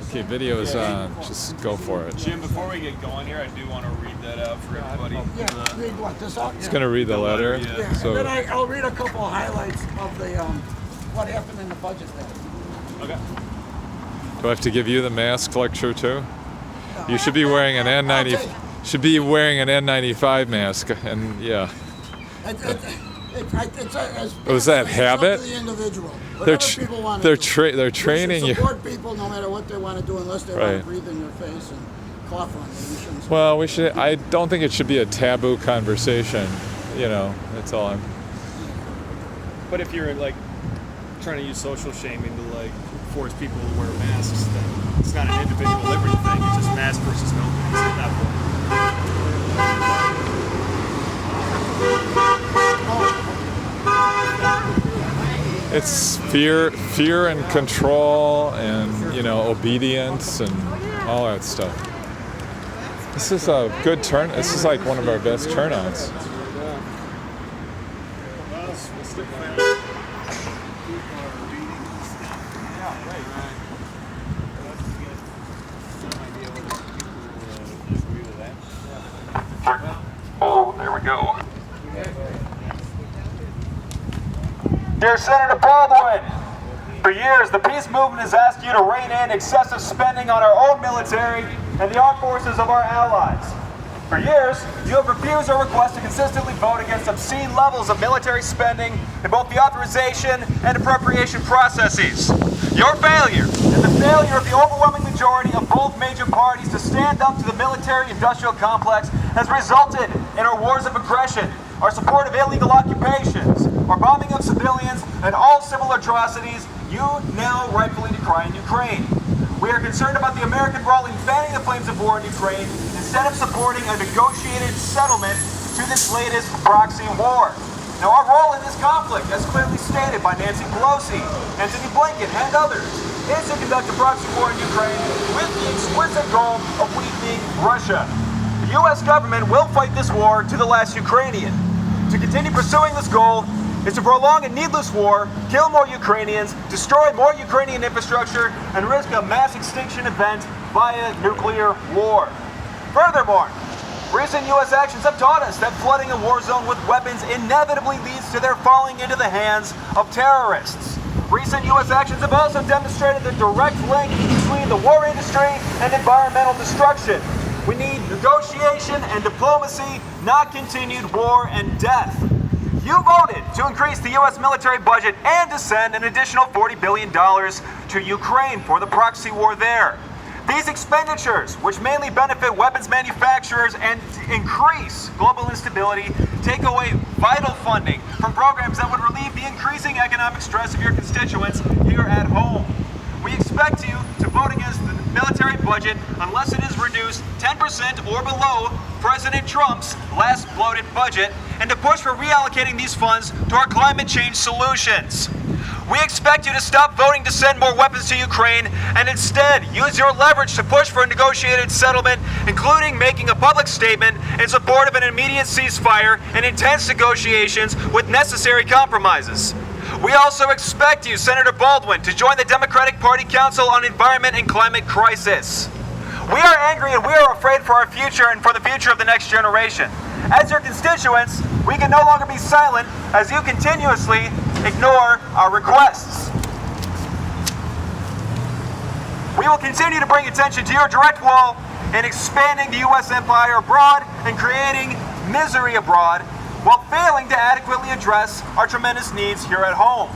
Okay, video is on. Just go for it. Jim, before we get going here, I do want to read that out for everybody. Yeah, read what? This out? It's going to read the letter. Yeah, So, and then I'll read a couple of highlights of the what happened in the budget there. Okay. do I have to give you the mask lecture too? You should be wearing an N90. Should be wearing an N95 mask, and yeah. Was that habit? The individual. They're training you. Support people no matter what they want to do, unless they want to breathe in your face and cough on you. Well, we should. I don't think it should be a taboo conversation. You know, that's all I'm. But if you're like trying to use social shaming to like force people to wear masks, then it's not an individual liberty thing. It's just mask versus no mask at that point. It's fear and control, and obedience and all that stuff. This is a good turn. This is like one of our best turnouts. Oh, there we go. Dear Senator Baldwin, for years the peace movement has asked you to rein in excessive spending on our own military and the armed forces of our allies. For years, you have refused our request to consistently vote against obscene levels of military spending in both the authorization and appropriation processes. Your failure, and the failure of the overwhelming majority of both major parties to stand up to the military-industrial complex, has resulted in our wars of aggression, our support of illegal occupations, our bombing of civilians, and all civil atrocities you now rightfully decry in Ukraine. We are concerned about the American role in fanning the flames of war in Ukraine instead of supporting a negotiated settlement to this latest proxy war. Now, our role in this conflict, as clearly stated by Nancy Pelosi, Antony Blinken, and others, is to conduct a proxy war in Ukraine with the explicit goal of weakening Russia. The U.S. government will fight this war to the last Ukrainian. To continue pursuing this goal is to prolong a needless war, kill more Ukrainians, destroy more Ukrainian infrastructure, and risk a mass extinction event via nuclear war. Furthermore, recent U.S. actions have taught us that flooding a war zone with weapons inevitably leads to their falling into the hands of terrorists. Recent U.S. actions have also demonstrated the direct link between the war industry and environmental destruction. We need negotiation and diplomacy, not continued war and death. You voted to increase the U.S. military budget and to send an additional $40 billion to Ukraine for the proxy war there. These expenditures, which mainly benefit weapons manufacturers and increase global instability, take away vital funding from programs that would relieve the increasing economic stress of your constituents here at home. We expect you to vote against the military budget unless it is reduced 10% or below President Trump's last bloated budget, and to push for reallocating these funds to our climate change solutions. We expect you to stop voting to send more weapons to Ukraine and instead use your leverage to push for a negotiated settlement, including making a public statement in support of an immediate ceasefire and intense negotiations with necessary compromises. We also expect you, Senator Baldwin, to join the Democratic Party Council on Environment and Climate Crisis. We are angry and we are afraid for our future and for the future of the next generation. As your constituents, we can no longer be silent as you continuously ignore our requests. We will continue to bring attention to your direct role in expanding the U.S. empire abroad and creating misery abroad, while failing to adequately address our tremendous needs here at home.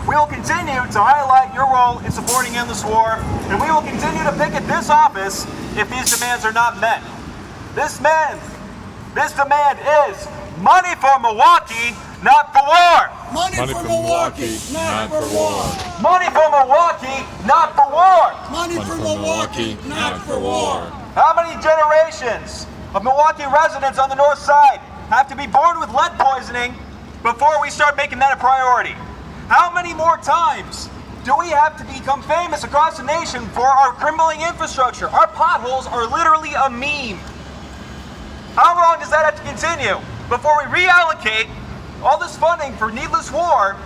We will continue to highlight your role in supporting endless war, and we will continue to picket this office if these demands are not met. This demand is money for Milwaukee, not for war. Money for Milwaukee, not for war. Money for Milwaukee, not for war. Money for Milwaukee, not for war. How many generations of Milwaukee residents on the north side have to be born with lead poisoning before we start making that a priority? How many more times do we have to become famous across the nation for our crumbling infrastructure? Our potholes are literally a meme. How long does that have to continue before we reallocate all this funding for needless war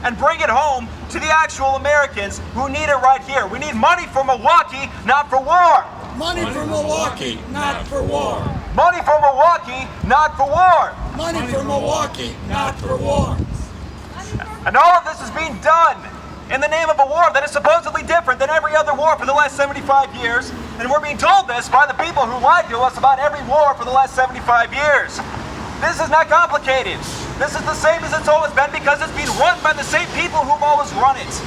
and bring it home to the actual Americans who need it right here. We need money for Milwaukee, not for war. Money for Milwaukee, not for war. Money for Milwaukee, not for war. Money for Milwaukee, not for war. And all of this is being done in the name of a war that is supposedly different than every other war for the last 75 years. And we're being told this by the people who lied to us about every war for the last 75 years. This is not complicated. This is the same as it's always been because it's being run by the same people who've always run it.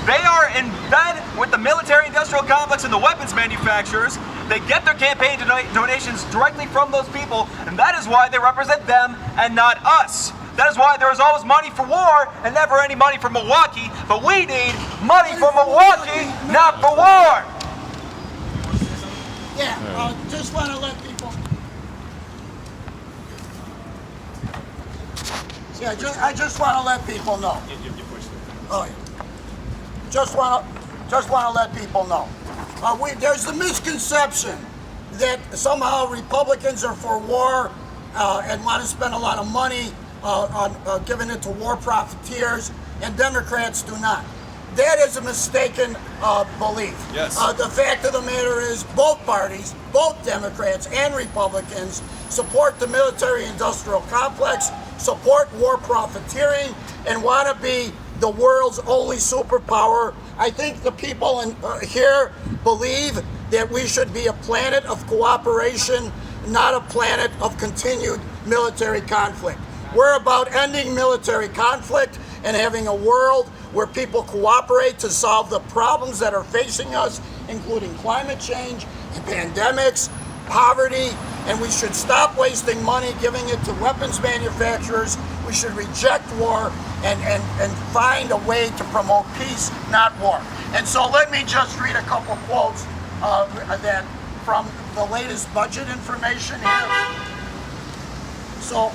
They are in bed with the military-industrial complex and the weapons manufacturers. They get their campaign donations directly from those people, and that is why they represent them and not us. That is why there is always money for war and never any money for Milwaukee, but we need money for Milwaukee, not for war. Yeah, just want to let people. Yeah, I just want to let people know. You pushed it. Oh, yeah. Just want to let people know. There's the misconception that somehow Republicans are for war and want to spend a lot of money on giving it to war profiteers, and Democrats do not. That is a mistaken belief. Yes. The fact of the matter is both parties, both Democrats and Republicans, support the military-industrial complex, support war profiteering, and want to be the world's only superpower. I think the people here believe that we should be a planet of cooperation, not a planet of continued military conflict. We're about ending military conflict and having a world where people cooperate to solve the problems that are facing us, including climate change, pandemics, poverty, and we should stop wasting money giving it to weapons manufacturers. We should reject war and find a way to promote peace, not war. And so let me just read a couple quotes that from the latest budget information here. So,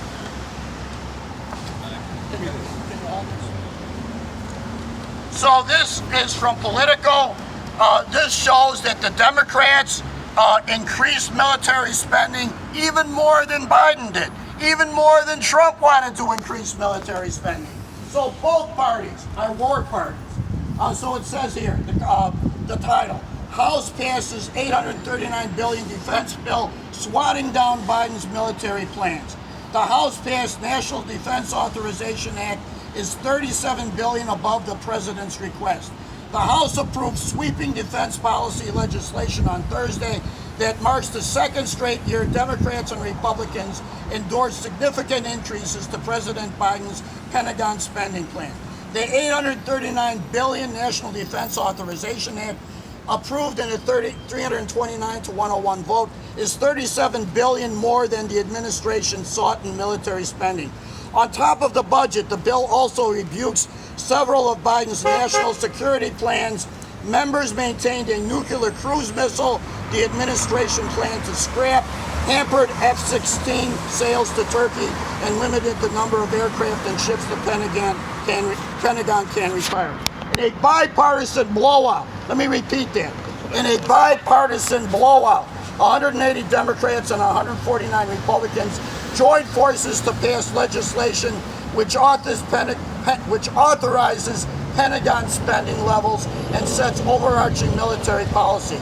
so this is from Politico. This shows that the Democrats increased military spending even more than Biden did, even more than Trump wanted to increase military spending. So both parties are war parties. So it says here, the title, House passes $839 billion defense bill swatting down Biden's military plans. The House passed National Defense Authorization Act is $37 billion above the president's request. The House approved sweeping defense policy legislation on Thursday that marks the second straight year Democrats and Republicans endorsed significant increases to President Biden's Pentagon spending plan. The $839 billion National Defense Authorization Act, approved in a 329 to 101 vote, is $37 billion more than the administration sought in military spending. On top of the budget, the bill also rebukes several of Biden's national security plans. Members maintained a nuclear cruise missile the administration planned to scrap, hampered F-16 sales to Turkey, and limited the number of aircraft and ships the Pentagon can retire. In a bipartisan blowout, let me repeat that, in a bipartisan blowout, 180 Democrats and 149 Republicans joined forces to pass legislation which authorizes Pentagon spending levels and sets overarching military policy.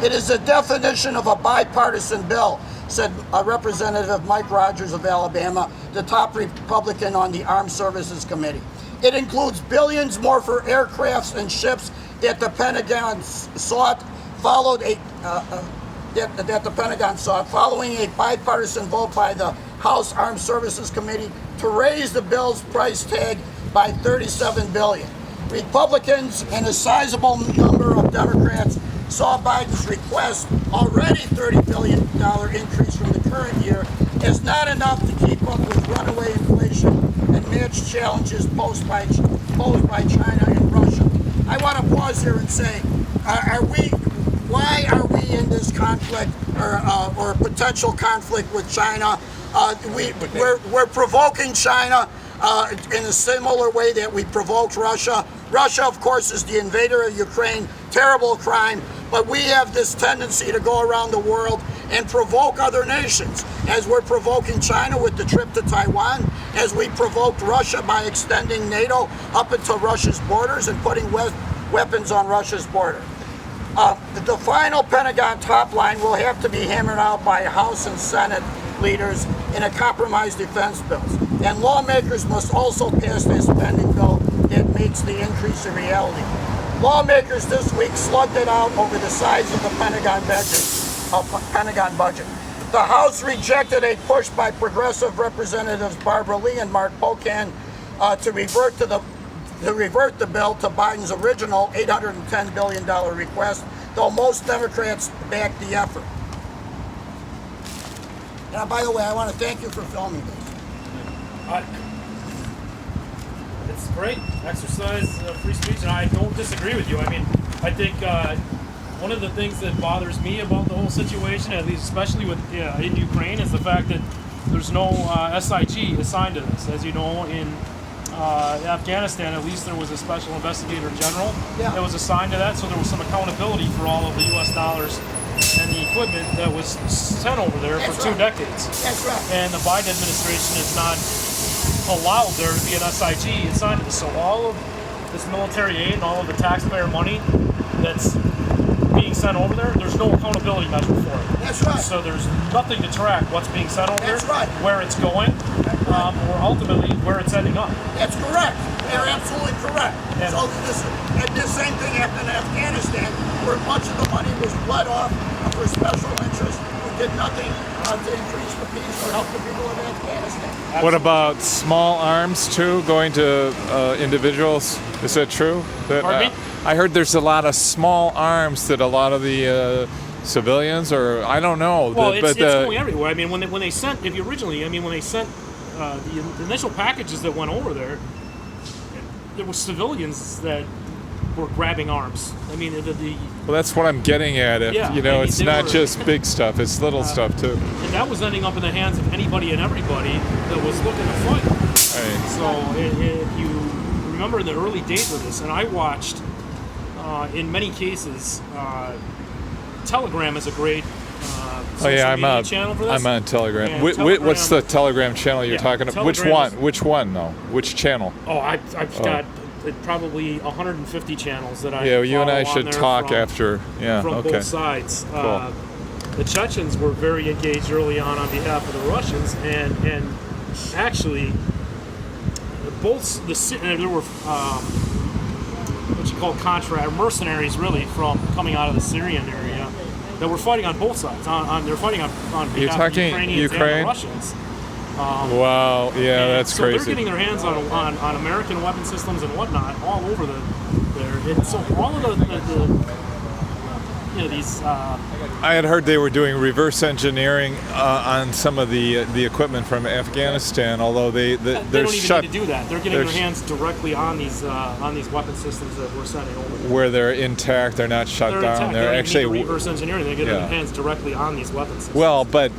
It is a definition of a bipartisan bill, said Representative Mike Rogers of Alabama, the top Republican on the Armed Services Committee. It includes billions more for aircrafts and ships that the Pentagon sought, following a bipartisan vote by the House Armed Services Committee to raise the bill's price tag by $37 billion. Republicans and a sizable number of Democrats saw Biden's request, already $30 billion increase from the current year, as not enough to keep up with runaway inflation and match challenges posed by China and Russia. I want to pause here and say, why are we in this conflict or potential conflict with China? We're provoking China in a similar way that we provoked Russia. Russia, of course, is the invader of Ukraine, terrible crime, but we have this tendency to go around the world and provoke other nations, as we're provoking China with the trip to Taiwan, as we provoked Russia by extending NATO up into Russia's borders and putting weapons on Russia's border. The final Pentagon top line will have to be hammered out by House and Senate leaders in a compromise defense bills. And lawmakers must also pass a spending bill that meets the increase in reality. Lawmakers this week slugged it out over the size of the Pentagon budget. The House rejected a push by progressive representatives Barbara Lee and Mark Pocan to revert the bill to Biden's original $810 billion request, though most Democrats backed the effort. Now, by the way, I want to thank you for filming this. It's great exercise, free speech, and I don't disagree with you. I mean, I think one of the things that bothers me about the whole situation, at least especially with in Ukraine, is the fact that there's no SIG assigned to this. As you know, in Afghanistan, at least there was a special investigator general that was assigned to that, so there was some accountability for all of the U.S. dollars and the equipment that was sent over there for 2 decades. That's right. And the Biden administration has not allowed there to be an SIG assigned to this. So all of this military aid and all of the taxpayer money that's being sent over there, there's no accountability measure for it. That's right. So there's nothing to track what's being sent over That's there, right. where it's going, or ultimately where it's ending up. That's correct. They're absolutely correct. Yeah. So the same thing happened in Afghanistan, where much of the money was bled off for special interests who did nothing to increase the peace or help the people of Afghanistan. What about small arms too, going to individuals? Is that true? Pardon me? I heard there's a lot of small arms that a lot of the civilians, or I don't know. Well, it's going everywhere. I mean, when they sent, when they sent the initial packages that went over there were civilians that were grabbing arms. I mean, well, that's what I'm getting at. It's not just big stuff; it's little stuff too. And that was ending up in the hands of anybody and everybody that was looking to fight. Right. So, if you remember in the early days of this, and I watched, in many cases, Telegram is a great social media channel for this. I'm on Telegram. Telegram. What's the Telegram channel you're talking about? Which one? Which one, though? Which channel? Oh, I've got probably 150 channels that I you and I should talk after. Yeah, from okay. both sides. Cool. The Chechens were very engaged early on behalf of the Russians, and actually, there were what you call mercenaries, really, from coming out of the Syrian area that were fighting on both sides. They're fighting on behalf of the Ukrainians and the Russians. Wow, yeah, that's so crazy. So they're getting their hands on American weapon systems and whatnot all over there. And so all of these. I had heard they were doing reverse engineering on some of the equipment from Afghanistan, although they don't even need to do that. They're getting their hands directly on these weapon systems that we're sending over there. Where they're intact, they're not shut down. Intact. They're actually reverse engineering. They're getting their hands directly on these weapon systems. Well, but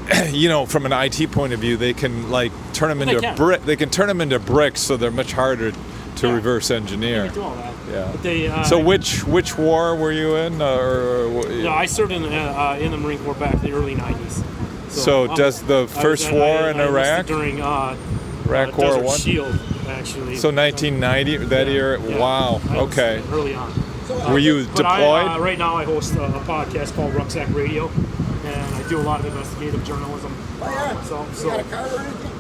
from an IT point of view, they can turn them into brick. They can turn them into bricks, so they're much harder to reverse engineer. They can do all that. Yeah. But they, so which war were you in? I served in the Marine Corps back in the early 90s. So does the first war in Iraq? During Iraq War Desert One? Shield, actually. So 1990, that year? Yeah. Wow, okay. Early on. Were you deployed? Right now I host a podcast called Rucksack Radio, and I do a lot of investigative journalism. You got a card or anything?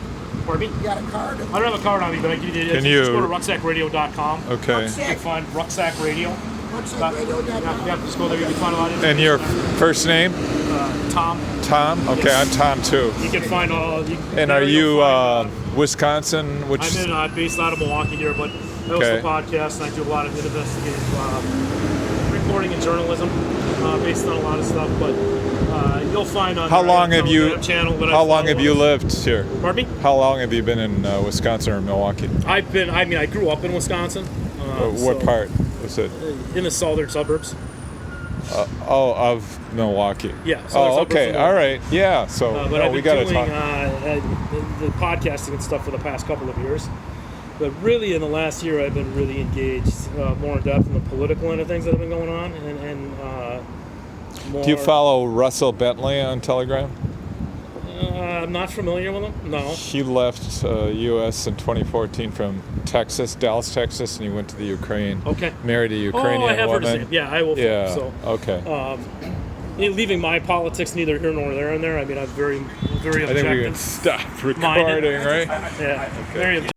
Pardon me? You got a card? I don't have a card on me, but I can just go to rucksackradio.com. Okay. You can find Rucksack Radio. Rucksackradio.com. Yeah, just go there. You can find a lot of And your first name? Tom. Tom? Okay, Yes. I'm Tom too. You can find all. And are you Wisconsin? I'm based out of Milwaukee here, but I host a podcast and I do a lot of investigative reporting and journalism based on a lot of stuff. But you'll find on how long have you lived here? Pardon me? How long have you been in Wisconsin or Milwaukee? I grew up in Wisconsin. What part was it? In the southern suburbs. Of Milwaukee. Yeah. Okay. All right. Yeah. So but I've we been got to talk. the podcasting and stuff for the past couple of years. But really, in the last year, I've been really engaged more in depth in the political end of things that have been going on, and more. Do you follow Russell Bentley on Telegram? I'm not familiar with him. No. He left U.S. in 2014 from Texas, Dallas, Texas, and he went to the Ukraine. Okay. Married a Ukrainian I have heard his woman. name. Yeah, I will. Yeah. So, Okay. leaving my politics neither here nor there in there. I mean, I'm very I think we objective. can stop recording, right? Yeah. Very objective.